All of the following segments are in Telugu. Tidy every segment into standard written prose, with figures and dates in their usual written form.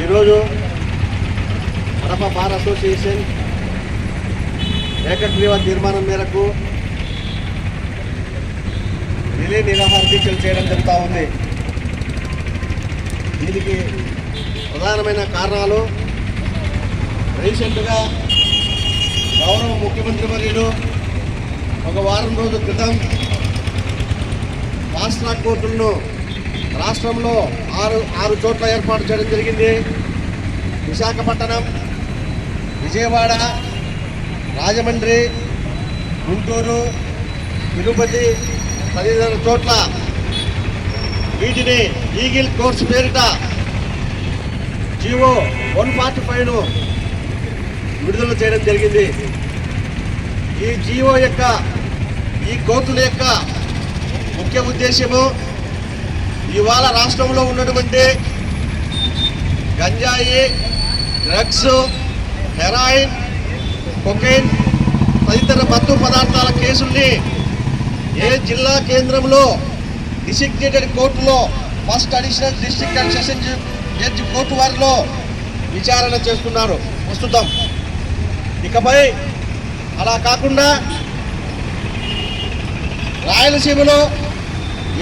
ఈరోజు కడప బార్ అసోసియేషన్ ఏకగ్రీవ తీర్మానం మేరకు రిలే నిరాహార దీక్షలు చేయడం జరుగుతూ ఉంది. దీనికి ప్రధానమైన కారణాలు రీసెంట్గా గౌరవ ముఖ్యమంత్రి వర్యులు ఒక వారం రోజుల క్రితం ఫాస్ట్ ట్రాక్ కోర్టులను రాష్ట్రంలో ఆరు చోట్ల ఏర్పాటు చేయడం జరిగింది. విశాఖపట్నం, విజయవాడ, రాజమండ్రి, గుంటూరు, తిరుపతి తదితర చోట్ల వీటిని ఈగిల్ కోర్ట్స్ పేరిట జీవో 145ను విడుదల చేయడం జరిగింది. ఈ జీవో యొక్క ఈ కోర్టుల యొక్క ముఖ్య ఉద్దేశము ఇవాళ రాష్ట్రంలో ఉన్నటువంటి గంజాయి, డ్రగ్స్, హెరాయిన్, కొకైన్ తదితర మత్తు పదార్థాల కేసుల్ని ఏ జిల్లా కేంద్రంలో డిసిగ్నేటెడ్ కోర్టులో first additional district and session judge court వారిలో విచారణ చేస్తున్నారు ప్రస్తుతం. ఇకపై అలా కాకుండా రాయలసీమలో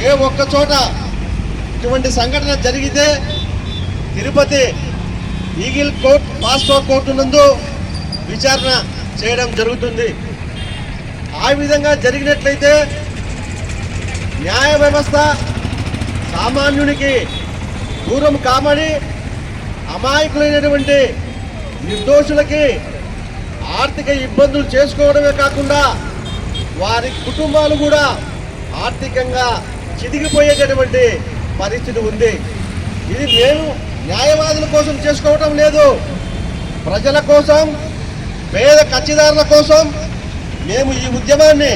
ఏ ఒక్క చోట ఇటువంటి సంఘటన జరిగితే Tirupati eagle court fast track court నందు విచారణ చేయడం జరుగుతుంది. ఆ విధంగా జరిగినట్లయితే న్యాయ వ్యవస్థ సామాన్యునికి దూరం కామని అమాయకులైనటువంటి నిర్దోషులకి ఆర్థిక ఇబ్బందులు చేసుకోవడమే కాకుండా వారి కుటుంబాలు కూడా ఆర్థికంగా చితికిపోయేటటువంటి పరిస్థితి ఉంది. ఇది నేను న్యాయవాదుల కోసం చేసుకోవటం లేదు, ప్రజల కోసం, పేద కచ్చిదారుల కోసం మేము ఈ ఉద్యమాన్ని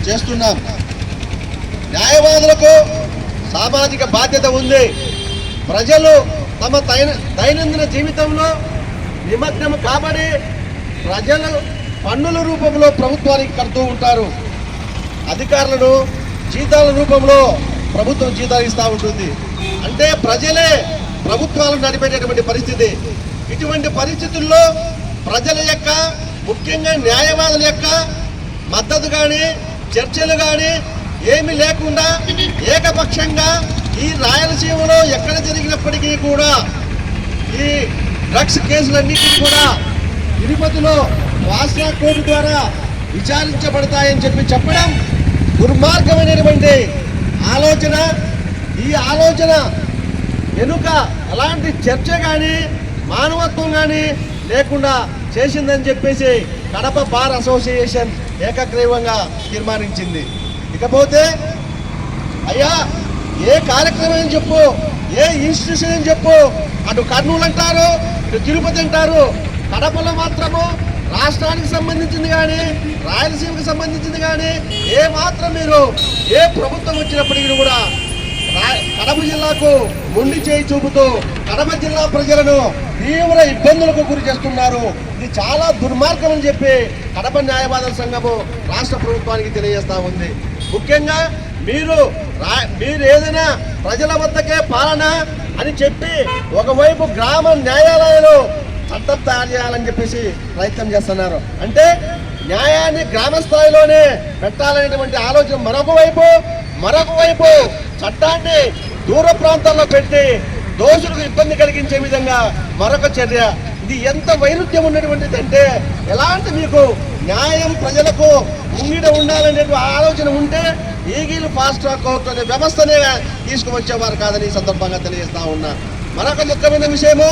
చేస్తున్నాం. న్యాయవాదులకు సామాజిక బాధ్యత ఉంది. ప్రజలు తమ దైనందిన జీవితంలో నిమగ్నం కాబట్టి ప్రజలు పన్నుల రూపంలో ప్రభుత్వానికి కడుతూ ఉంటారు. అధికారులను జీతాల రూపంలో ప్రభుత్వం జీతాలు ఇస్తూ ఉంటుంది. అంటే ప్రజలే ప్రభుత్వాలు నడిపేటటువంటి పరిస్థితి. ఇటువంటి పరిస్థితుల్లో ప్రజల యొక్క, ముఖ్యంగా న్యాయవాదుల యొక్క మద్దతు కానీ చర్చలు కానీ ఏమీ లేకుండా ఏకపక్షంగా ఈ రాయలసీమలో ఎక్కడ జరిగినప్పటికీ కూడా ఈ డ్రగ్స్ కేసులన్నింటినీ కూడా తిరుపతిలో ఫాస్ట్ ట్రాక్ కోర్టు ద్వారా విచారించబడతాయని చెప్పడం దుర్మార్గమైనటువంటి ఆలోచన. ఈ ఆలోచన వెనుక అలాంటి చర్చ కానీ మానవత్వం కానీ లేకుండా చేసిందని చెప్పేసి కడప బార్ అసోసియేషన్ ఏకగ్రీవంగా తీర్మానించింది. ఇకపోతే అయ్యా ఏ కార్యక్రమం అని చెప్పు, ఏ ఇన్స్టిట్యూషన్ అని చెప్పు, అటు కర్నూలు అంటారు, ఇటు తిరుపతి అంటారు, కడపలో మాత్రము రాష్ట్రానికి సంబంధించింది కానీ రాయలసీమకు సంబంధించింది కానీ ఏ మాత్రం మీరు ఏ ప్రభుత్వం వచ్చినప్పటికీ కూడా కడప జిల్లాకు మొండి చేయి చూపుతూ కడప జిల్లా ప్రజలను తీవ్ర ఇబ్బందులకు గురి చేస్తున్నారు. ఇది చాలా దుర్మార్గం అని చెప్పి కడప న్యాయవాదుల సంఘము రాష్ట్ర ప్రభుత్వానికి తెలియజేస్తా ఉంది. ముఖ్యంగా మీరు ఏదైనా ప్రజల వద్దకే పాలన అని చెప్పి ఒకవైపు గ్రామ న్యాయాలయాలు చట్టం తయారు చేయాలని చెప్పేసి ప్రయత్నం చేస్తున్నారు. అంటే న్యాయాన్ని గ్రామ స్థాయిలోనే పెట్టాలనేటువంటి ఆలోచన మరొక వైపు చట్టాన్ని దూర ప్రాంతాల్లో పెట్టి దోషులకు ఇబ్బంది కలిగించే విధంగా మరొక చర్య. ఇది ఎంత వైరుధ్యం ఉన్నటువంటిది అంటే ఎలాంటి మీకు న్యాయం ప్రజలకు ముంగిట ఉండాలనే ఆలోచన ఉంటే ఈగిల్ ఫాస్ట్ ట్రాక్ కోర్టు అనే వ్యవస్థనే తీసుకువచ్చేవారు కాదని ఈ సందర్భంగా తెలియజేస్తా ఉన్నా. మరొక ముఖ్యమైన విషయము,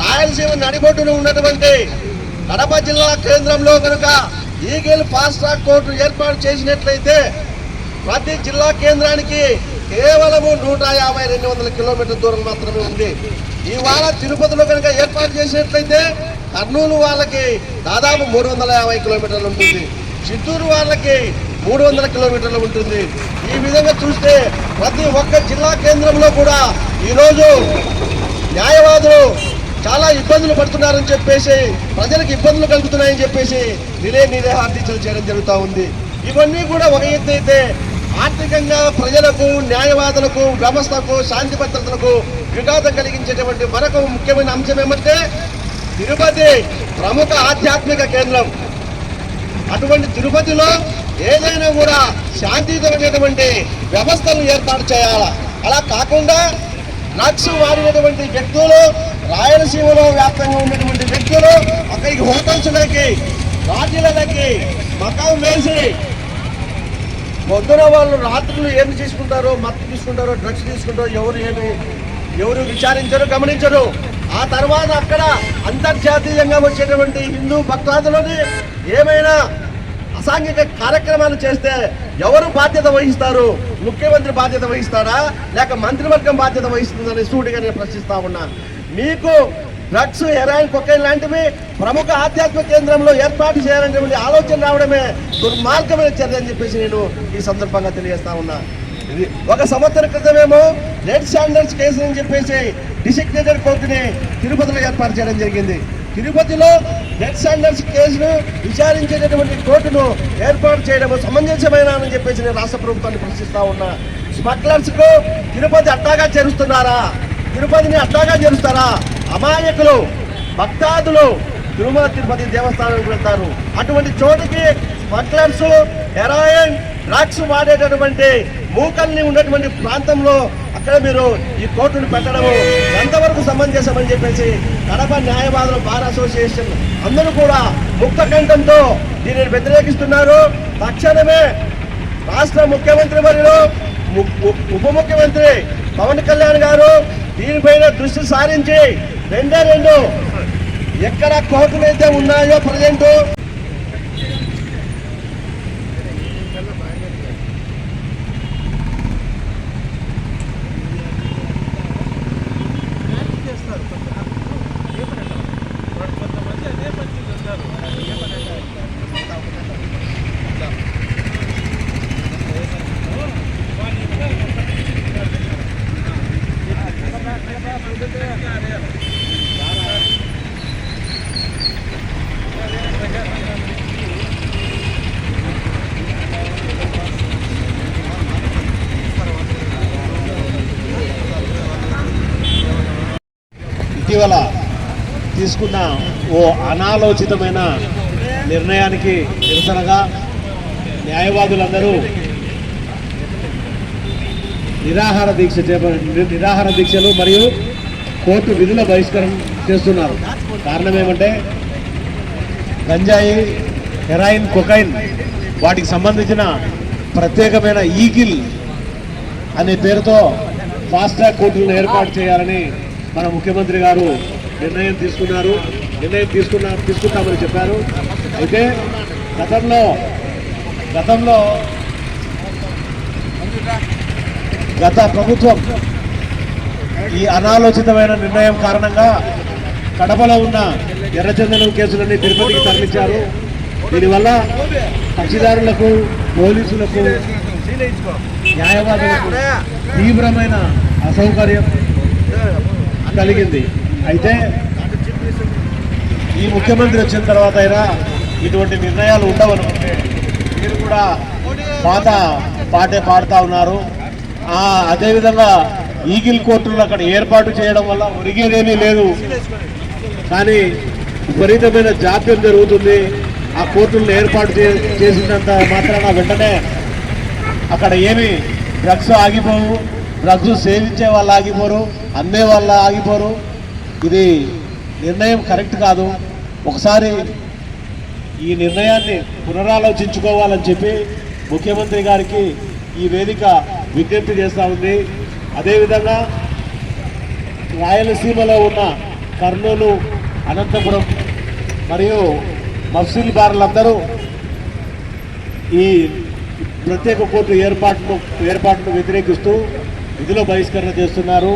రాయలసీమ నడిబొడ్డున ఉన్నటువంటి కడప జిల్లా కేంద్రంలో కనుక ఈగిల్ ఫాస్ట్ ట్రాక్ కోర్టు ఏర్పాటు చేసినట్లయితే ప్రతి జిల్లా కేంద్రానికి కేవలము 150-200 కిలోమీటర్ల దూరం మాత్రమే ఉంది. ఇవాళ తిరుపతిలో కనుక ఏర్పాటు చేసినట్లయితే కర్నూలు వాళ్ళకి దాదాపు 350 కిలోమీటర్లు ఉంటుంది, చిత్తూరు వాళ్ళకి 300 కిలోమీటర్లు ఉంటుంది. ఈ విధంగా చూస్తే ప్రతి ఒక్క జిల్లా కేంద్రంలో కూడా ఈరోజు న్యాయవాదులు చాలా ఇబ్బందులు పడుతున్నారని చెప్పేసి, ప్రజలకు ఇబ్బందులు కలుగుతున్నాయని చెప్పేసి నిరాహార దీక్షలు చేయడం జరుగుతూ ఉంది. ఇవన్నీ కూడా ఒక ఎత్తు అయితే ఆర్థికంగా ప్రజలకు, న్యాయవాదులకు, వ్యవస్థకు, శాంతి భద్రతలకు విఘాతం కలిగించేటువంటి మరొక ముఖ్యమైన అంశం ఏమంటే తిరుపతి ప్రముఖ ఆధ్యాత్మిక కేంద్రం. అటువంటి తిరుపతిలో ఏదైనా కూడా శాంతియుతమైనటువంటి వ్యవస్థలను ఏర్పాటు చేయాల. అలా కాకుండా డ్రగ్స్ వాడినటువంటి వ్యక్తులు, రాయలసీమలో వ్యాప్తంగా ఉన్నటువంటి వ్యక్తులు అక్కడికి హోటల్స్లోకి, రాజీలకి మకాం వేసి పొద్దున వాళ్ళు రాత్రులు ఏమి తీసుకుంటారో, మత్తు తీసుకుంటారో, డ్రగ్స్ తీసుకుంటారో ఎవరు విచారించరు, గమనించరు. ఆ తర్వాత అక్కడ అంతర్జాతీయంగా వచ్చేటువంటి హిందూ భక్తాదులని ఏమైనా అసాంఘిక కార్యక్రమాలు చేస్తే ఎవరు బాధ్యత వహిస్తారు? ముఖ్యమంత్రి బాధ్యత వహిస్తారా, లేక మంత్రివర్గం బాధ్యత వహిస్తుందని సూటిగా నేను ప్రశ్నిస్తా ఉన్నా. మీకు డ్రగ్స్, హెరాయిన్, కొకైన్ లాంటివి ప్రముఖ ఆధ్యాత్మిక కేంద్రంలో ఏర్పాటు చేయాలనేటువంటి ఆలోచన రావడమే దుర్మార్గమైన చర్య అని చెప్పేసి నేను ఈ సందర్భంగా తెలియజేస్తా ఉన్నా. ఇది 1 సంవత్సరం క్రితమేమో రెడ్ స్టాండర్డ్స్ కేసు అని చెప్పేసి డిసిగ్నేటెడ్ కోర్టుని తిరుపతిలో ఏర్పాటు చేయడం జరిగింది. తిరుపతిలో రెడ్ స్టాండర్డ్స్ కేసును విచారించేటటువంటి కోర్టును ఏర్పాటు చేయడం సమంజసమైన అని చెప్పేసి నేను రాష్ట్ర ప్రభుత్వాన్ని ప్రశ్నిస్తా ఉన్నా. స్మగ్లర్స్ కు తిరుపతి అట్టాగా చేరుస్తున్నారా? తిరుపతిని అట్టాగా చేరుస్తారా? అమాయకులు, భక్తాదులు తిరుమల తిరుపతి దేవస్థానానికి వెళ్తారు. అటువంటి చోటుకి స్మగ్లర్స్, హెరాయిన్, డ్రగ్స్ వాడేటటువంటి మూకల్ని ఉన్నటువంటి ప్రాంతంలో అక్కడ మీరు ఈ కోర్టును పెట్టడము ఎంతవరకు సమంజసమని చెప్పేసి కడప న్యాయవాదుల బార్ అసోసియేషన్ అందరూ కూడా ముక్త కంఠంతో దీనిని వ్యతిరేకిస్తున్నారు. తక్షణమే రాష్ట్ర ముఖ్యమంత్రి మరియు ఉప ముఖ్యమంత్రి పవన్ కళ్యాణ్ గారు దీనిపైన దృష్టి సారించి రెండు ఎక్కడ కోర్టులు అయితే ఉన్నాయో ప్రజెంట్ ఇటీవల తీసుకున్న ఓ అనాలోచితమైన నిర్ణయానికి నిరసనగా న్యాయవాదులందరూ నిరాహార దీక్షలు మరియు కోర్టు విధుల బహిష్కరణ చేస్తున్నారు. కారణం ఏమంటే గంజాయి, హెరాయిన్, కొకైన్ వాటికి సంబంధించిన ప్రత్యేకమైన ఈగిల్ అనే పేరుతో ఫాస్ట్ ట్రాక్ కోర్టులను ఏర్పాటు చేయాలని మన ముఖ్యమంత్రి గారు నిర్ణయం తీసుకుంటామని చెప్పారు. అయితే గత ప్రభుత్వం ఈ అనాలోచితమైన నిర్ణయం కారణంగా కడపలో ఉన్న ఎర్రచందనం కేసులన్నీ తిరుపతికి తరలించారు. దీనివల్ల కక్షిదారులకు, పోలీసులకు, న్యాయవాదులకు తీవ్రమైన అసౌకర్యం కలిగింది. అయితే ఈ ముఖ్యమంత్రి వచ్చిన తర్వాత అయినా ఇటువంటి నిర్ణయాలు ఉండవనుకుంటే మీరు కూడా పాత పాటే పాడుతూ ఉన్నారు. అదేవిధంగా ఈగిల్ కోర్టులు అక్కడ ఏర్పాటు చేయడం వల్ల ఒరిగేదేమీ లేదు, కానీ విపరీతమైన జాప్యం జరుగుతుంది. ఆ కోర్టులను ఏర్పాటు చేసినంత మాత్రాన వెంటనే అక్కడ ఏమి డ్రగ్స్ ఆగిపోవు, డ్రగ్స్ సేవించే వాళ్ళు ఆగిపోరు, అమ్మే వాళ్ళు ఆగిపోరు. ఇది నిర్ణయం కరెక్ట్ కాదు. ఒకసారి ఈ నిర్ణయాన్ని పునరాలోచించుకోవాలని చెప్పి ముఖ్యమంత్రి గారికి ఈ వేదిక విజ్ఞప్తి చేస్తూ ఉంది. అదేవిధంగా రాయలసీమలో ఉన్న కర్నూలు, అనంతపురం మరియు మఫ్సిల్ బార్లందరూ ఈ ప్రత్యేక కోర్టు ఏర్పాటును వ్యతిరేకిస్తూ విధిలో బహిష్కరణ చేస్తున్నారు.